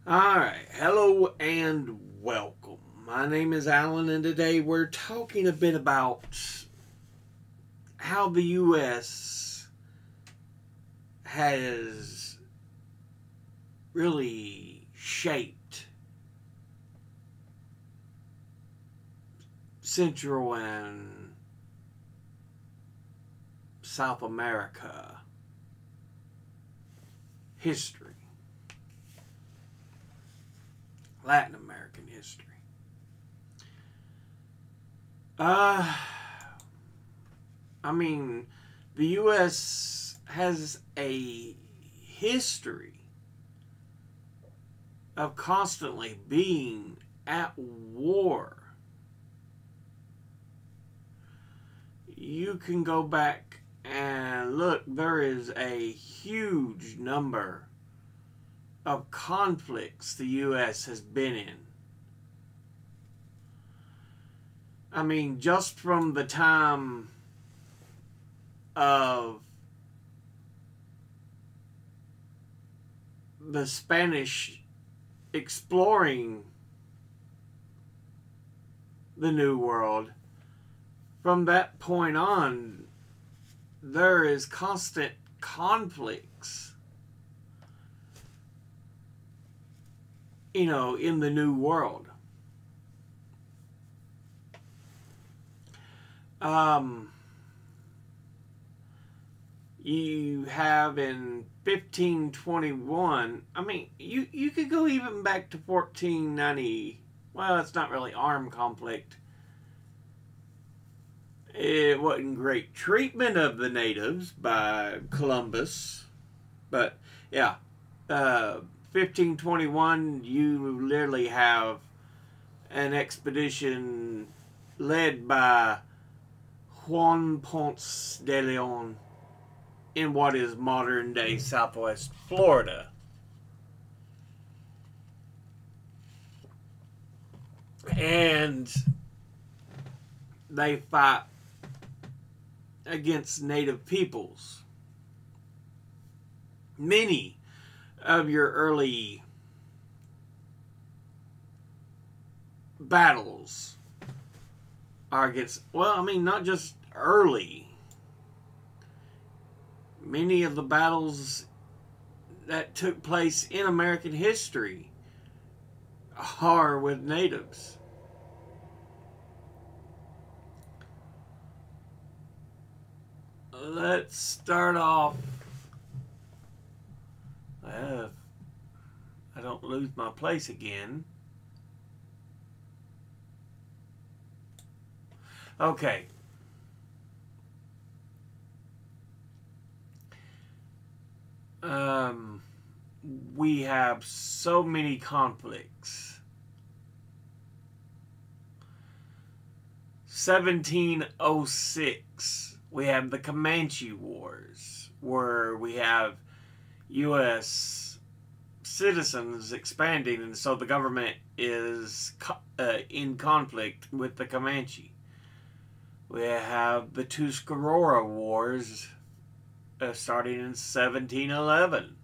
Alright, hello and welcome. My name is Alan, and today we're talking a bit about how the U.S. has really shaped Central and South America history, Latin American history. Uh, I mean, the U.S. has a history of constantly being at war. You can go back and look, there is a huge number of conflicts the U.S. has been in. I mean, just from the time of the Spanish exploring the New World, from that point on, there is constant conflicts, in the New World. You have in 1521, I mean, you could go even back to 1490. Well, it's not really armed conflict. It wasn't great treatment of the natives by Columbus, but yeah, 1521, you literally have an expedition led by Juan Ponce de Leon in what is modern day Southwest Florida. And they fight against native peoples. Many of your early battles are against, well, I mean, not just early. Many of the battles that took place in American history are with natives. Let's start off. I don't lose my place again. Okay. We have so many conflicts. 1706, we have the Comanche Wars, where we have U.S. citizens expanding, and so the government is in conflict with the Comanche. We have the Tuscarora Wars starting in 1711.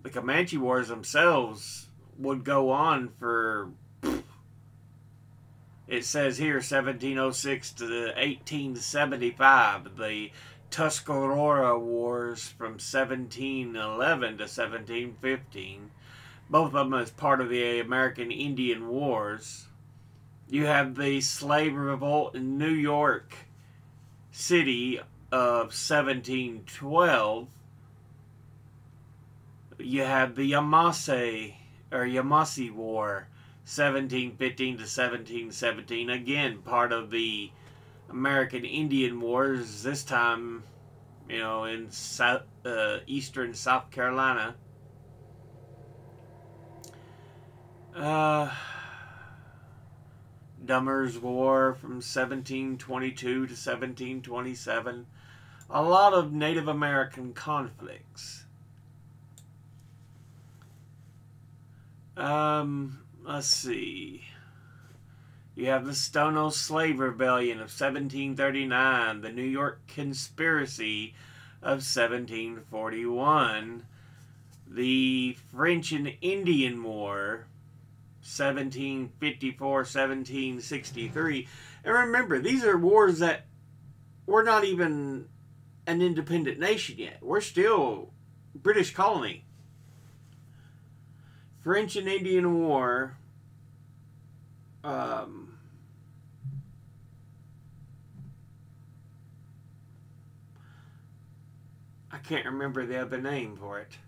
The Comanche Wars themselves would go on for, it says here, 1706 to 1875. The Tuscarora Wars from 1711 to 1715. Both of them as part of the American Indian Wars. You have the slave revolt in New York City of 1712. You have the Yamasee War, 1715 to 1717. Again, part of the American Indian Wars, this time, in eastern South Carolina. Dummer's War from 1722 to 1727. A lot of Native American conflicts. Let's see. You have the Stono Slave Rebellion of 1739, the New York Conspiracy of 1741, The French and Indian War, 1754, 1763. And remember, these are wars that we're not even an independent nation yet. We're still British colony. French and Indian War. I can't remember the other name for it.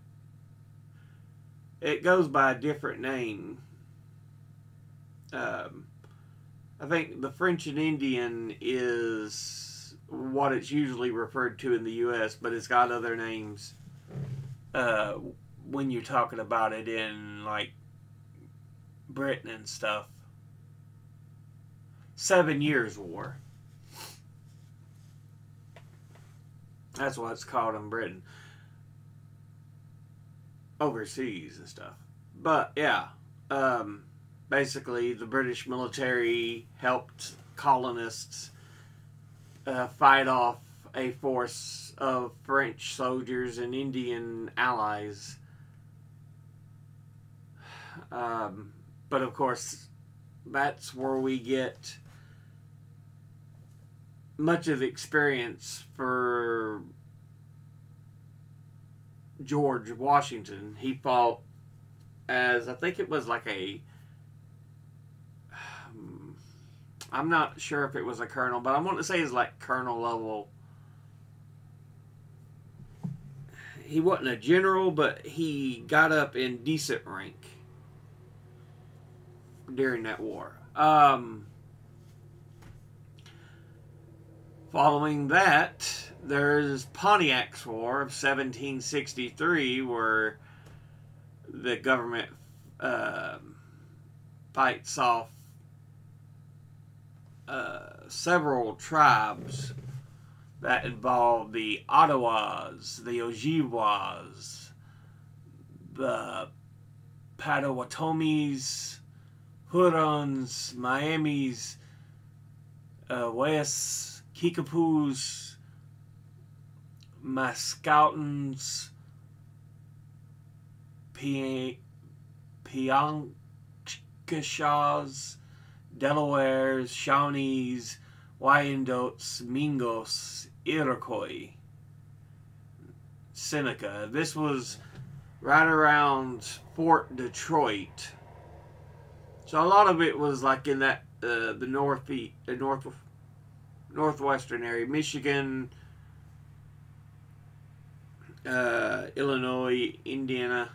It goes by a different name. I think the French and Indian is what it's usually referred to in the U.S., but it's got other names when you're talking about it in, like, Britain and stuff. 7 Years' War. That's what it's called in Britain. Overseas and stuff. But, yeah. Basically, the British military helped colonists fight off a force of French soldiers and Indian allies. But, of course, that's where we get much of the experience for George Washington. He fought as, I think it was like a, I'm not sure if it was a colonel, but I want to say it's like colonel level. He wasn't a general, but he got up in decent rank during that war. Following that, there's Pontiac's War of 1763, where the government fights off several tribes that involve the Ottawas, the Ojibwas, the Potawatomis, Hurons, Miamis, Wes, Kickapoos, Mascoutins, Piankashaws, Delawares, Shawnees, Wyandots, Mingos, Iroquois, Seneca. This was right around Fort Detroit. So a lot of it was like in that the northwestern area, Michigan, Illinois, Indiana.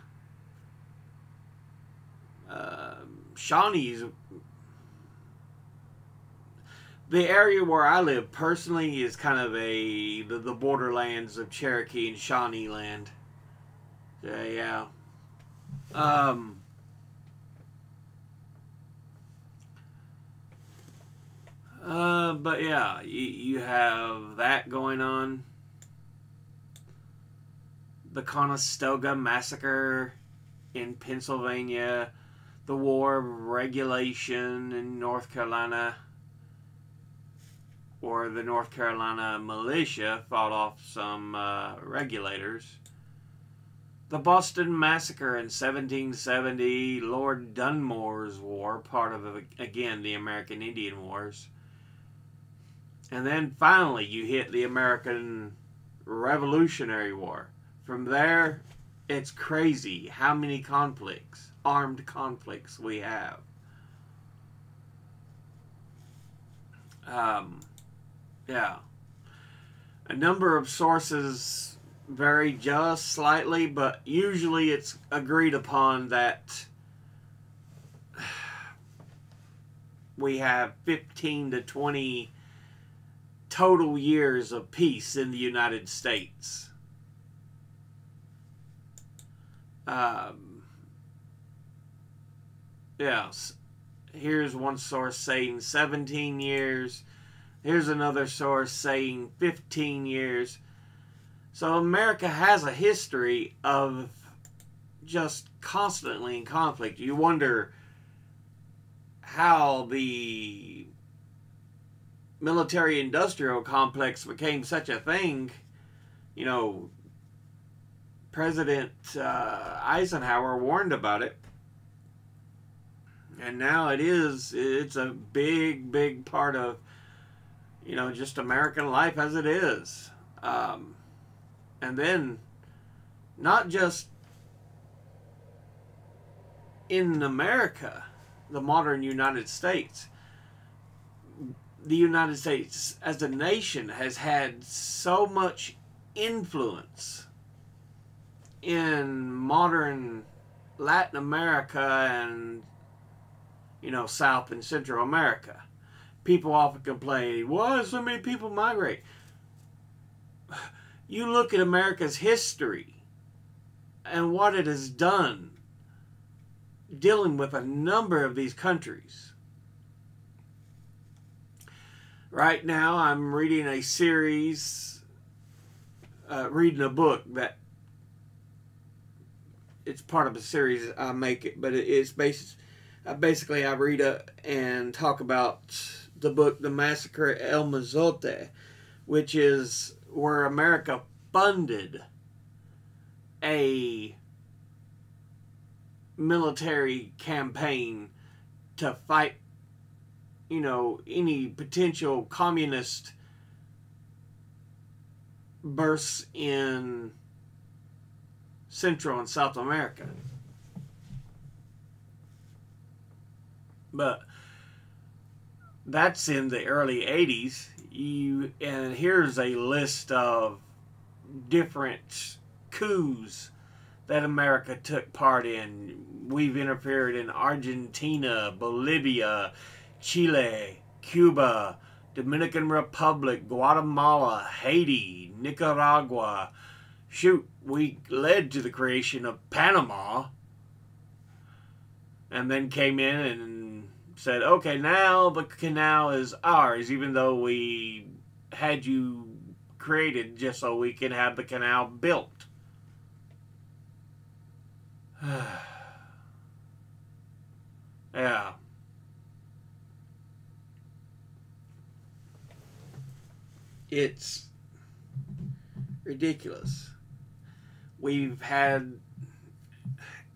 Shawnees. The area where I live personally is kind of the borderlands of Cherokee and Shawnee land. Yeah. But yeah, you have that going on. The Conestoga Massacre in Pennsylvania. The War of Regulation in North Carolina, where the North Carolina militia fought off some regulators. The Boston Massacre in 1770, Lord Dunmore's War, part of, again, the American Indian Wars. And then finally you hit the American Revolutionary War. From there, it's crazy how many conflicts, armed conflicts we have. Yeah. A number of sources vary just slightly, but usually it's agreed upon that we have 15 to 20 total years of peace in the United States. Yes. Here's one source saying 17 years. Here's another source saying 15 years. So America has a history of just constantly in conflict. You wonder how the military-industrial complex became such a thing, you know, President Eisenhower warned about it. And now it's a big, big part of, just American life as it is. And then, not just in America, the modern United States. The United States as a nation has had so much influence in modern Latin America and, South and Central America. People often complain, why so many people migrate? You look at America's history and what it has done dealing with a number of these countries. Right now, I'm reading a series, reading a book that it's part of a series. I make it, but it's basically I read and talk about the book, The Massacre at El Mozote, which is where America funded a military campaign to fight, any potential communist bursts in Central and South America. But that's in the early 80s. And here's a list of different coups that America took part in. We've interfered in Argentina, Bolivia, Chile, Cuba, Dominican Republic, Guatemala, Haiti, Nicaragua. Shoot, we led to the creation of Panama. And then came in and said, okay, now the canal is ours, even though we had you created just so we can have the canal built. Yeah. It's ridiculous. We've had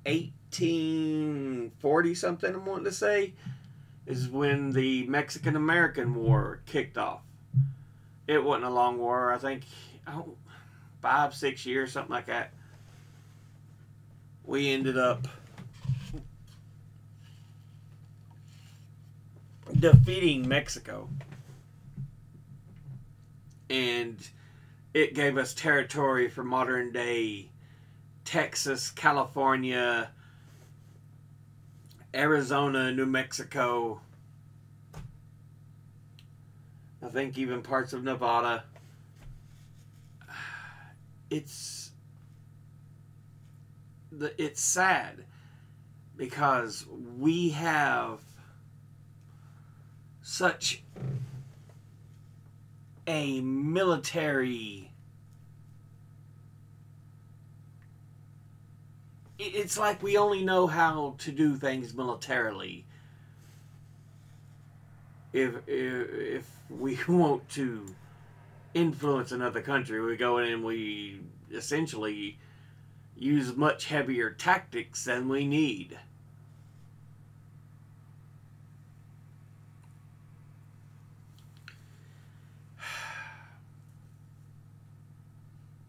1840 something, I'm wanting to say, is when the Mexican-American War kicked off. It wasn't a long war. I think 5-6 years, something like that. We ended up defeating Mexico. And it gave us territory for modern day Texas, California, Arizona, New Mexico. I think even parts of Nevada. It's sad because we have such a military. It's like we only know how to do things militarily. If we want to influence another country, we go in and we essentially use much heavier tactics than we need.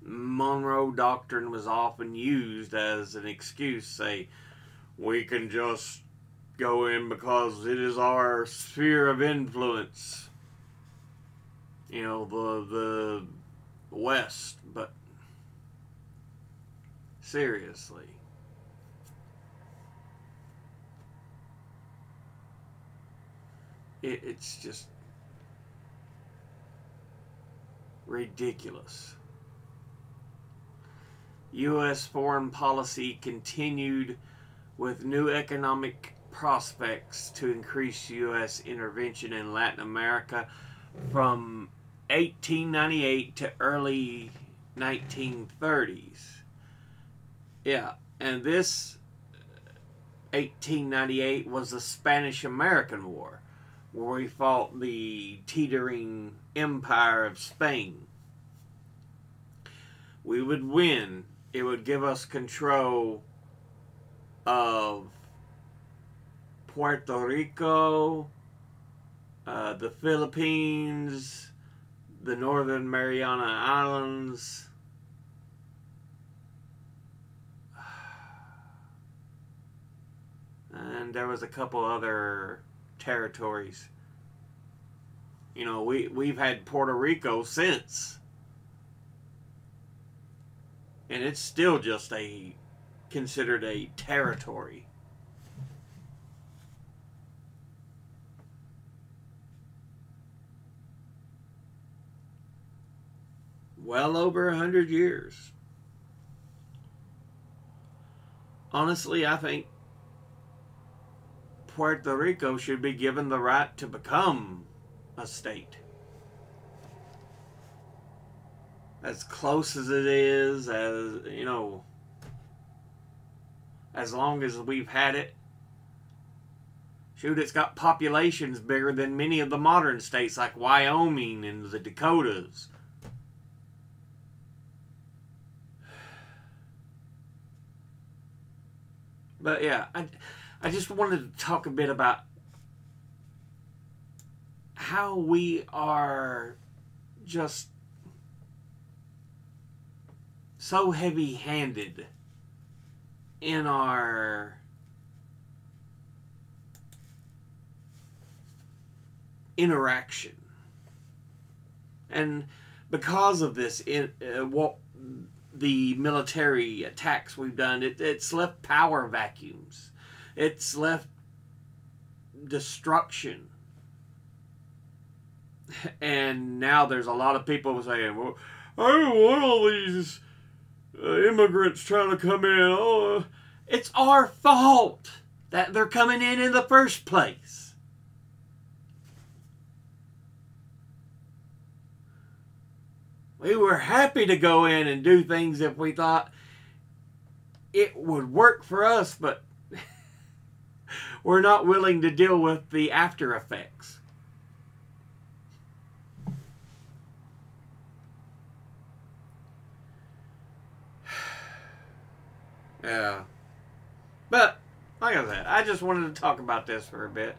Monroe Doctrine was often used as an excuse, say, we can just go in because it is our sphere of influence. The West, but seriously. It's just ridiculous. U.S. foreign policy continued with new economic prospects to increase U.S. intervention in Latin America from 1898 to early 1930s. Yeah, and this 1898 was the Spanish-American War, where we fought the teetering empire of Spain. We would win it would give us control of Puerto Rico, the Philippines, the Northern Mariana Islands, and there was a couple other territories. You know, we've had Puerto Rico since, and it's still just considered a territory. Well over 100 years. Honestly, I think Puerto Rico should be given the right to become a state. As close as it is, as you know, as long as we've had it. Shoot, it's got populations bigger than many of the modern states like Wyoming and the Dakotas. But yeah, I just wanted to talk a bit about how we are just so heavy-handed in our interaction. And because of this, what the military attacks we've done, it's left power vacuums. It's left destruction. And now there's a lot of people saying, well, I don't want all these immigrants trying to come in. Oh, it's our fault that they're coming in the first place. We were happy to go in and do things if we thought it would work for us, but we're not willing to deal with the after effects. Yeah. But, like I said, I just wanted to talk about this for a bit.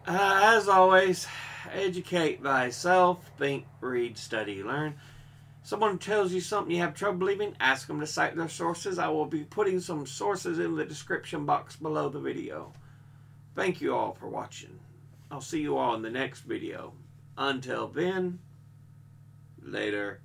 As always, educate thyself, think, read, study, learn. Someone tells you something you have trouble believing, ask them to cite their sources. I will be putting some sources in the description box below the video. Thank you all for watching. I'll see you all in the next video. Until then, later.